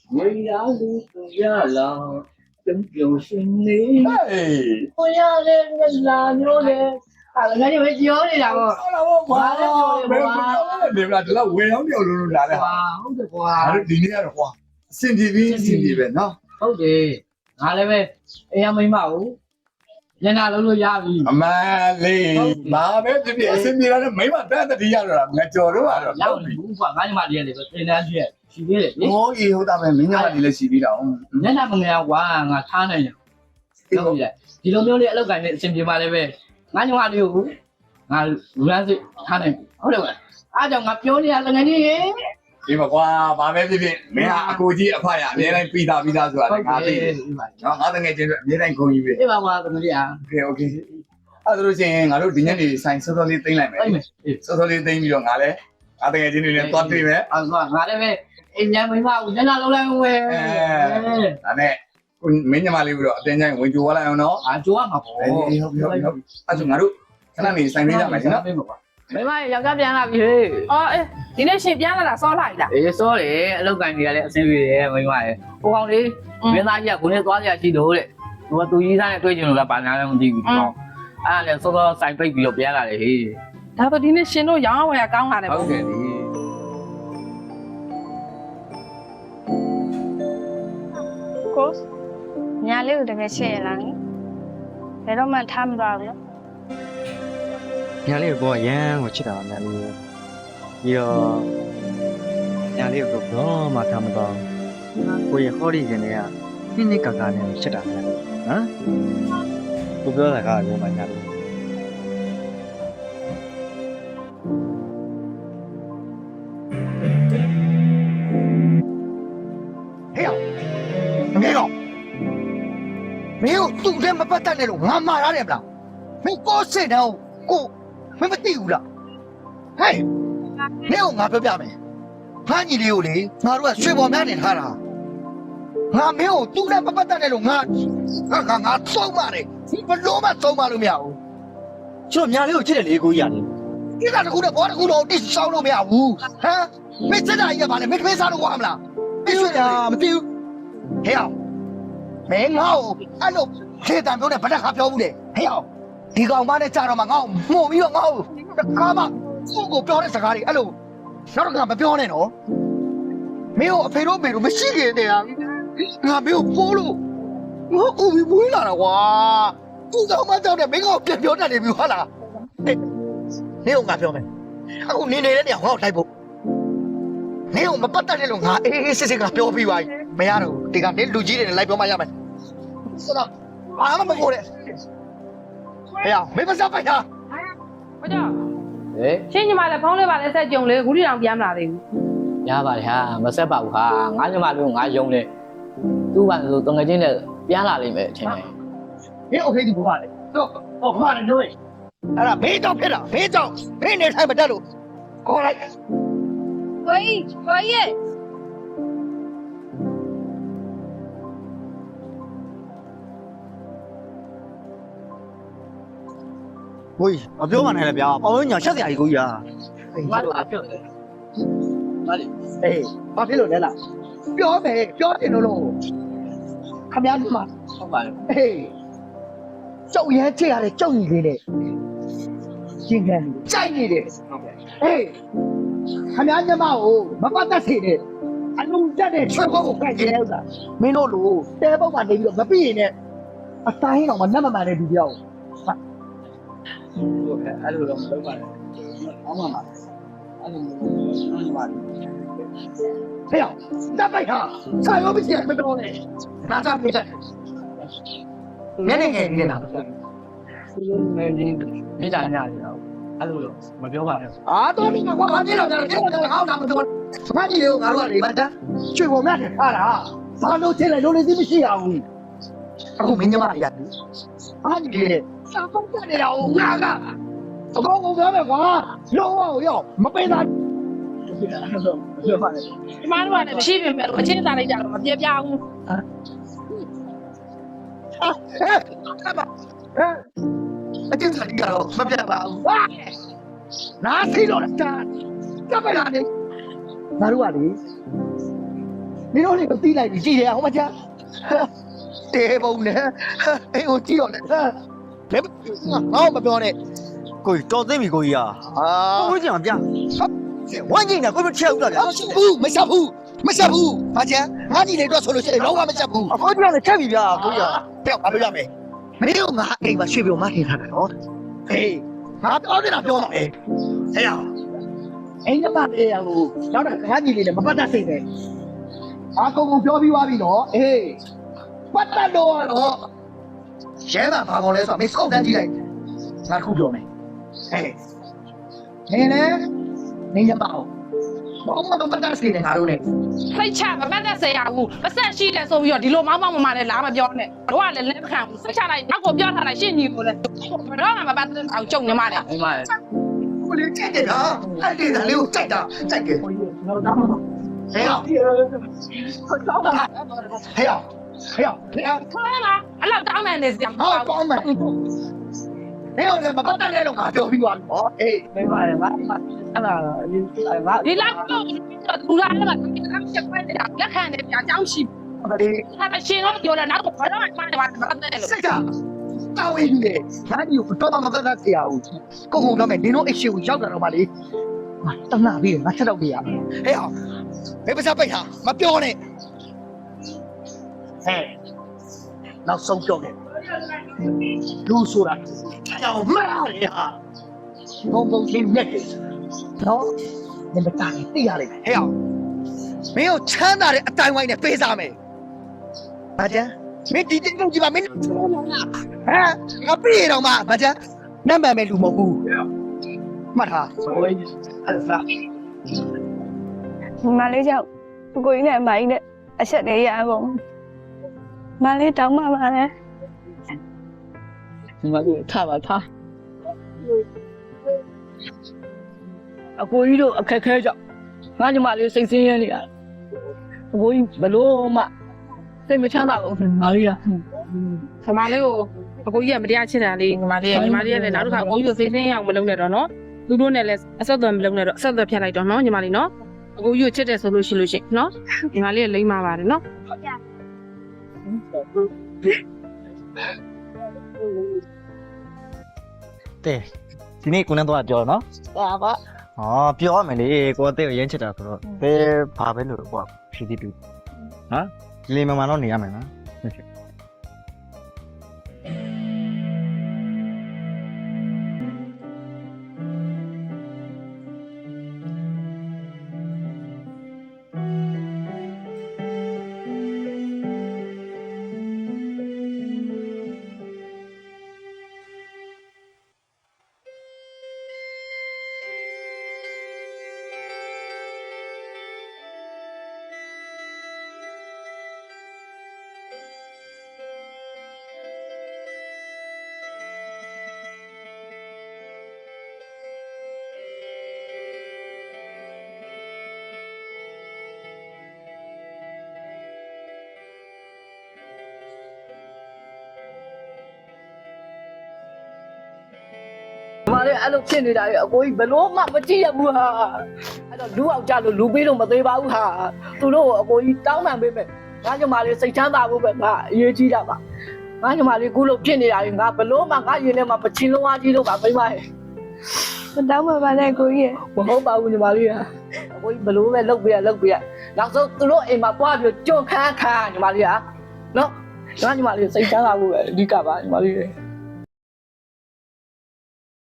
为呀路不呀郎，真有心里。嘿，我呀嘞那哪牛嘞？啊，人家就会教你了不？好了，我完了，没有了，对不啦？这个为了表露来了哈，哇，好的还哇，是今年的话，身体病，身体病喏。好的，俺那边哎呀没毛，人家路压力，အမှန်လေးမာပဲဖြစ်ဖြစ်အစင်းပြေလာတဲ့မိမတန်းတတိရတော့ငါကြော်တော့ကတော့ 要你不管，俺就妈的那个天天去，去的嘞。 ဟောအေးဟုတ်တာပဲမင်းညမလေးလည်းရှိသေးတာဟုတ် 人家不爱玩，俺看着呢，对不对？ဒီလိုမျိုးလေးအလုပ်ကိုင်းနေအဆင်ပြေပါလေပဲငါညမလေးကိုငါလူရမ်းစိထားနိုင်ဟုတ်တယ်မလားအားကြောင့်ငါပြောနေရလည်းငါကြီးရေ ဒီမှာကွာဘာပဲဖြစ်ဖြစ်မင်းကအကိုကြီးအဖရအများတိုင်းပြီးသားဆိုတာလည်းငါသိတယ်နော်ငါတငယ်ချင်းတွေအများတိုင်းခုံကြီးပဲ အေးပါကွာသမီးอ่ะ โอเคโอเคအဲ့ဒါလို့ရှိရင်ငါတို့ဒီညနေဆိုင်စောစောလေးသိမ့်လိုက်မယ် အေးမယ်အေး စောစောလေးသိမ့်ပြီးတော့ငါလည်းငါတငယ်ချင်းတွေနဲ့သွားတွေ့မယ် အဲ့တော့ငါလည်းပဲအိမ်ညမိမကိုညနာလုံးလိုက်ဝဲ ဒါနဲ့မင်းညမလေးပြီးတော့အတင်းကျိုင်းဝင်ကြိုသွားလိုက်အောင်နော် အာကြိုးရမှာပေါ့ အေးဟုတ်ပြီဟုတ်ပြီအဲ့ဒါငါတို့ခဏနေဆိုင်နေကြမယ်နော် မိမယောက်ျားပြန်လာပြီဟေး အော်အေးဒီနေ့ရှင်ပြန်လာတာစောလိုက်လား အေးစောတယ်အလုပ်ကိုင်းနေရတဲ့အဆင်ပြေတယ်မိမရဲ့ဟိုကောင်လေးမင်းသားကြီးကကိုနဲ့သွားကြရှိလို့တဲ့ဟိုကသူကြီးစားနဲ့တွေ့ကြလို့လားဘာညာလည်းမသိဘူးပေါ့အဲ့ဒါလည်းစောစောဆိုင်ပိတ်ပြီးတော့ပြန်လာတယ်ဟေး ဒါဆိုဒီနေ့ရှင်တို့ရောင်းဝယ်ကောင်းလာတယ် ဟု ပေါ့ တ်ကဲ့ဒီ ကိုညာလေးကိုတကယ်ချစ်ရလားနိဘယ်တော့မှထားမသွားဘူးနော် ညာလေးကိုရမ်းကိုချစ်တာပါညာလေးပြီးတော့ညာလေးကိုတော့မှထားမတော့ကိုရဟောဒီကနေကနှစ်ကာကာနဲ့ချစ်တာညာလေးနော်ကိုပြောတာကရောမှညာလေး ဟေ့အောင်မင်းတော့မင်းတို့သူ့ထဲမပတ်သက်နဲ့လို့ငါမှားရတယ်မလားမင်းကိုစိတ်တော့ကိုမင်းမသိဘူးလားဟဲ့မင်းကငါပြောပြမယ်ဖမ်းကြီးလေးကိုလေငါတို့ကရွှေပေါ်များနေထားတာငါမင်းကိုသူ့ထဲမပတ်သက်နဲ့လို့ငါသုံးပါတယ်ဘလို့မှသုံးမလို့မရဘူး ကျွန်တော်ညာလေးကိုချစ်တယ်လေကိုကြီးရတယ် ဒီကတကူတော့ဘောတကူတော့တိစောင်းလို့မရဘူးဟမ်မင်းစက်တာကြီးကဘာလဲမင်းဖေးစားလို့ဝါမလားမင်းရွှေတာမသိဘူးဟဲ့အောင်မင်းငါ့ကိုအဲ့လိုခေတံပြောတဲ့ဗတက်ခါပြောဘူးလေဟဲ့အောင်ဒီကောင်မနဲ့ကြာတော့မှငါ့ကိုမှုန်ပြီးတော့ငါ့ကိုကားမကိုကိုပြောတဲ့စကားတွေအဲ့လိုနောက်တော့မပြောနဲ့နော်မင်းကိုအဖေတို့မေတို့မရှိခင်တည်းငါမင်းကိုပိုးလို့ငါအူပြီးမွေးလာတာကွာသူ့ကောင်မကြောက်တဲ့မင်းကောင်ပြန်ပြောတတ်နေပြီဟုတ်လားနေကိုငါပြောမယ်အခုနေနေတဲ့နေရာငါ့ကိုလိုက်ဖို့နေကိုမပတ်တတ်တဲ့လို့ငါအေးစစ်စစ်ကပြောပြီးပါမရတော့ဒီကနေလူကြီးတွေနဲ့လိုက်ပြောမှရမယ်ဆိုတော့ဘာမှမကိုတဲ့ဟဲ့မင်းမစားပိုက်တာ ဟုတ်ကြော ဟေး ရှင်ညီမလည်းဖုန်းလေးပါလဲဆက်ကြုံလေခုထိတောင်ပြန်မလာသေးဘူး ရပါတယ်ဟာမဆက်ပါဘူးဟာငါညမလေးကိုငါယုံတယ်သူ့ဘာလို့တငယ်ချင်းနဲ့ပြန်လာလိမ့်မယ်အချိန်တိုင်း မင်းโอเคဒီဘောပါလေတော့ဟောမှာလို့အဲ့ဒါမင်းတော့ဖြစ်တာမင်းကြောင့်မင်းနေထိုင်မတတ်လို့ခေါ်လိုက် ကိုကြီးရဲ့ ကိုကြီးမပြောမှနိုင်လေဗျာပေါင်းညာချက်စရာကြီးကိုကြီးอ่ะ ငါတို့အပြောတယ်ဟာလေ အေးဘာဖြစ်လို့လဲလားပြောမယ်ပြောတယ်လို့ခမရဒီမှာ ဟုတ်ပါတယ် အေးကြောက်ရဲချစ်ရတယ်ကြောက်ညီလေးနဲ့ရှင်းခံကြိုက်နေတယ် ဟုတ်ကဲ့ အေးခမရညီမကိုမပတ်သက်စေနဲ့အလုံးတက်တဲ့ချွတ်ကိုကိုက်ကြဲဥစ္စာမင်းတို့လိုတဲပုတ်ကနေပြီးတော့မပြည့်ရင်လည်းအတိုင်းတော့မနှက်မမှန်တဲ့လူတယောက် ဟုတ်ကဲ့အဲ့လိုတော့မလုပ်ပါနဲ့အောင်းပါပါအဲ့လိုမျိုးပါ ဟဲ့တပ်ပိုက်ဟာစာရောမရှိမတော်နဲ့ငါစားပြတယ်နည်းနည်းငယ်နေလား သူတို့လည်းဒီမိသားညတယ်တော့အဲ့လိုတော့မပြောပါနဲ့ အာတော်ပြီကွာဘာဖြစ်လို့လဲဒီလိုဟောင်းတာမတော်ဖားကြီးကိုငါတို့ကလေမတန်းချွေပေါ်မြတ်တယ်ဟာလားဘာလို့ထင်လဲလုံးလေးသိမရှိရဘူးအခုမင်းညမရတယ်ဖားကြီးလေစာဖုန်းတက်နေတာကိုငါကအကောင်းပြောမယ်ကွာလုံးဝရောက်မပေးတာ ပြောပါနဲ့ ဒီမတို့ကလည်းမရှိပြင်မဲ့အချင်းစားလိုက်ကြတော့မပြေပြဘူး အကျဉ်းစာကြီးကတော့မပြတ်ပါဘူးဟာနားသိလို့တာတပ်ပဲလားနေငါတို့ကလေ မင်းတို့လည်းသိလိုက်ပြီကြည့်ရအောင်မချာတဲပုံနဲ့အေးကိုကြည့်တော့လေဘယ်ငါ့မပြောနဲ့ ကိုကြီးတော်သိပြီကိုကြီးอ่ะ အာ ကိုကြီးကြောင်ပြဝမ်းကြီးနေကိုမချက်ဘူးလားဗျာ မဆက်ဘူးဘာချာငါညီလေးတော့ဆိုလို့ရှိရင်တော့မဆက်ဘူး အကိုကြီးကလည်းချက်ပြီဗျာကိုကြီးอ่ะ ပြောက်ပါလို့ရမယ်မင်းတို့ငါအိမ်မှာရွှေပြုံမထင်ထားတာနော်ဟေးငါပြောနေတာပြောမှာဟဲ့ရအိမ်ကပါလေဟိုနောက်တော့ငါညီလေးလည်းမပတ်တတ်စိတ်နဲ့အာကုံပြောပြီးသွားပြီနော်အေးပတ်တတ်တော့ရဲတာဘာကောလဲဆိုတော့မင်းစောက်တန်းကြည့်လိုက်ငါခုပြောမယ်ဟဲ့နေနေညမအောင်ဘာမှမပတ်တတ်စိတ်နဲ့ငါတို့နဲ့ စိတ်ချမပတ်သက်စေရဘူးပတ်သက်ရှိတယ်ဆိုပြီးတော့ဒီလိုမောင်းမောင်းမမနဲ့လာမပြောနဲ့တို့ကလည်းလက်မခံဘူးစိတ်ချလိုက်နောက်ကိုပြောထားလိုက်ရှင်းညီကိုလည်းဘယ်တော့မှမပတ်သက်အောင်ကြုံနေမှလည်း အိမ်မှာ ကိုလေးကြိုက်တယ်နော်အဲ့ဒီကလေးကိုကြိုက်တယ်ဟဲ့ဟဲ့ဟဲ့ဟဲ့ ခေါ်လာအဲ့လောက်တောင်းမှန်နေစရာမ ဟော ဟုတ် ကောင်းမယ်ဟဲ့လည်းမပတ်တတ်တဲ့တော့ငါပြောပြီးသွားပြီဟောအေး မိမလည်းငါအဲ့ဒါငါ ဒီလောက်တော့လူလာလည်းကချက်ခွဲနေတာလက်ခံနေပြအကြောင်းရှိ ဘာလဲ ဟာမရှင်းတော့ပြောတယ်နောက်တော့ဘာတော့မှမပတ်သက်လို့ စိတ်ကတာဝေးနေတယ်ငါဒီကိုတော့မပတ်တတ်ဆရာဦးကိုကုံတော့မယ်နင်တို့အိတ်ရှိကိုရောက်တာတော့မလေးငါတနာပြီးငါချက်တော့ပြရဟဲ့အောင်ဘယ်ပါစားပိတ်ဟာမပြောနဲ့ဟဲ့နောက်ဆုံးပြောတယ်လူဆိုတာကြောင်မားရဟာဘုံဘုံချင်းမြက်တယ်နော်နင်မတားသိရလိမ့်မယ်ဟဲ့အောင်မင်းကိုချမ်းသာတဲ့အတိုင်းဝိုင်းနဲ့ပေးစားမယ်ဘာကြမင်းဒီတင်းကြည့်ပါမင်းဟမ်ငါပြေတော့မှဘာကြနံပါတ်မဲ့လူမဟုတ်ဘူးမှတ်ထား ဘယ်အဲ့ဒါ ညီမလေးကြောင့်ကိုကြီးနဲ့အမကြီးနဲ့အဆက်တွေရအောင်မလေးတောင်းမှပါလေ ဒီမှာသူထားပါထားအကိုကြီးတို့အခက်ခဲကြောင့်ငါညီမလေးစိတ်ဆင်းရဲနေရတယ်အကိုကြီးဘလို့မှစိတ်မချမ်းသာဘူးငါလေးက ခမလေးကိုအကိုကြီးကမတရားချစ်တာလေးညီမလေးကလည်းနောက်တစ်ခါအကိုကြီးကိုစိတ်ဆင်းရအောင်မလုပ်နဲ့တော့နော်သူတို့နဲ့လည်းအဆက်အသွယ်မလုပ်နဲ့တော့အဆက်အသွယ်ဖြတ်လိုက်တော့နော်ညီမလေးနော်အကိုကြီးကိုချစ်တယ်ဆိုလို့ရှိရင်နော်ညီမလေးကလိမ့်ပါပါတယ်နော် တဲ့ဒီနေ့ကိုနဲ့တော့ပြောနော် ဒါပါ ဟောပြောရမယ်လေကိုအသေးကိုရမ်းချစ်တာဆိုတော့တဲဘာပဲလို့ပေါ့ဖြည်းဖြည်းတူနော်ဒီလေးမမှန်တော့နေရမယ်နော် ဒီမှာလေအဲ့လိုဖြစ်နေတာအကိုကြီးဘလို့မှမကြည့်ရဘူးဟာအဲ့တော့လူအောင်ကြလို့လူပေးလို့မသေးပါဘူးဟာသူတို့အကိုကြီးတောင်းပန်ပေးမယ်ငါညီမလေးစိတ်ချမ်းသာဖို့ပဲငါအရေးကြီးတာပါငါညီမလေးကူလို့ဖြစ်နေတာငါဘလို့မှငါရင်ထဲမှာပချင်လုံးအားကြီးလို့ပါမိမရဲ့ မတောင်းမှပါလေကိုကြီး မဟုတ်ပါဘူးညီမလေးကအကိုကြီးဘလို့ပဲလုပ်ပေးရနောက်ဆုံးသူတို့အိမ်မှာပွားပြီးကြုံခန်းခါညီမလေးကနော်ငါညီမလေးစိတ်ချမ်းသာဖို့ပဲအဓိကပါညီမလေး